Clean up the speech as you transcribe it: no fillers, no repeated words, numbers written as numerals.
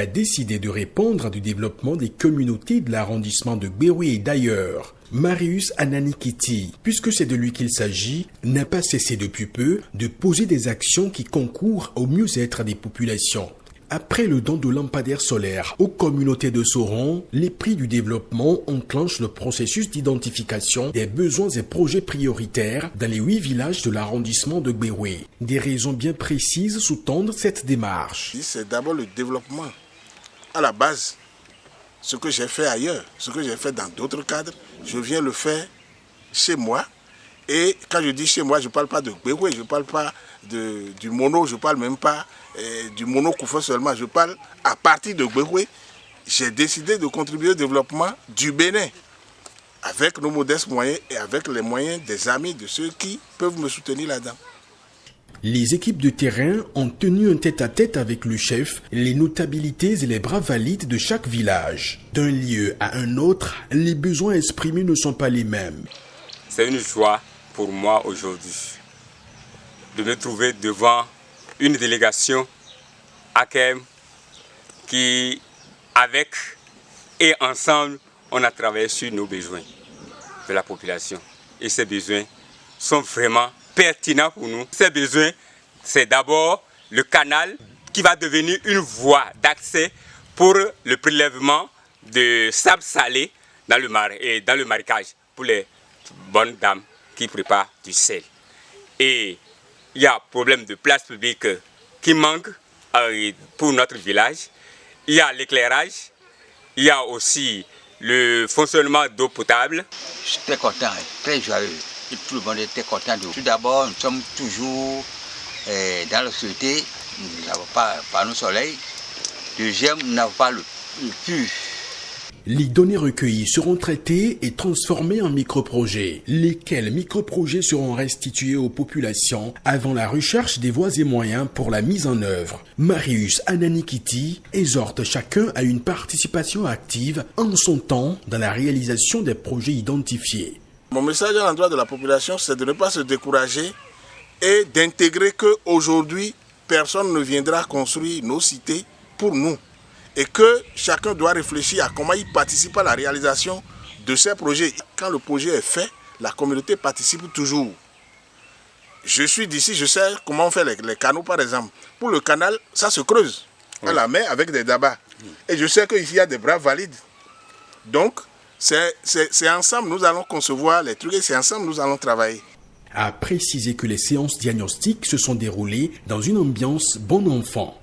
a décidé de répondre du développement des communautés de l'arrondissement de Gbéroué et d'ailleurs. Marius Ananikiti, puisque c'est de lui qu'il s'agit, n'a pas cessé depuis peu de poser des actions qui concourent au mieux-être des populations. Après le don de lampadaires solaires aux communautés de Sauron, les prix du développement enclenchent le processus d'identification des besoins et projets prioritaires dans les 8 villages de l'arrondissement de Gbéroué. Des raisons bien précises sous-tendent cette démarche. C'est d'abord le développement. À la base, ce que j'ai fait ailleurs, ce que j'ai fait dans d'autres cadres, je viens le faire chez moi. Et quand je dis chez moi, je ne parle pas de Gbéroué, je ne parle pas du mono, je ne parle même pas du mono Koufou seulement, je parle à partir de Gbéroué. J'ai décidé de contribuer au développement du Bénin avec nos modestes moyens et avec les moyens des amis de ceux qui peuvent me soutenir là-dedans. Les équipes de terrain ont tenu un tête-à-tête avec le chef, les notabilités et les bras valides de chaque village. D'un lieu à un autre, les besoins exprimés ne sont pas les mêmes. C'est une joie pour moi aujourd'hui de me trouver devant une délégation AKM qui, avec et ensemble, on a travaillé sur nos besoins de la population. Et ces besoins sont vraiment pertinents pour nous. Ces besoins, c'est d'abord le canal qui va devenir une voie d'accès pour le prélèvement de sable salé dans le marécage pour les bonnes dames qui préparent du sel. Et il y a un problème de place publique qui manque pour notre village. Il y a l'éclairage, il y a aussi le fonctionnement d'eau potable. Je suis très content, très joyeux. Et tout le monde était content de nous. Tout d'abord, nous sommes toujours dans l'obscurité, nous n'avons pas de panneau soleil. Deuxième, nous n'avons pas le puits. Les données recueillies seront traitées et transformées en microprojets, lesquels microprojets seront restitués aux populations avant la recherche des voies et moyens pour la mise en œuvre. Marius Ananikiti exhorte chacun à une participation active en son temps dans la réalisation des projets identifiés. Mon message à l'endroit de la population, c'est de ne pas se décourager et d'intégrer qu'aujourd'hui, personne ne viendra construire nos cités pour nous. Et que chacun doit réfléchir à comment il participe à la réalisation de ces projets. Quand le projet est fait, la communauté participe toujours. Je suis d'ici, je sais comment on fait les canaux par exemple. Pour le canal, ça se creuse à la main avec des dabas. Et je sais qu'ici il y a des bras valides. Donc, c'est ensemble nous allons concevoir les trucs et c'est ensemble nous allons travailler. A préciser que les séances diagnostiques se sont déroulées dans une ambiance bon enfant.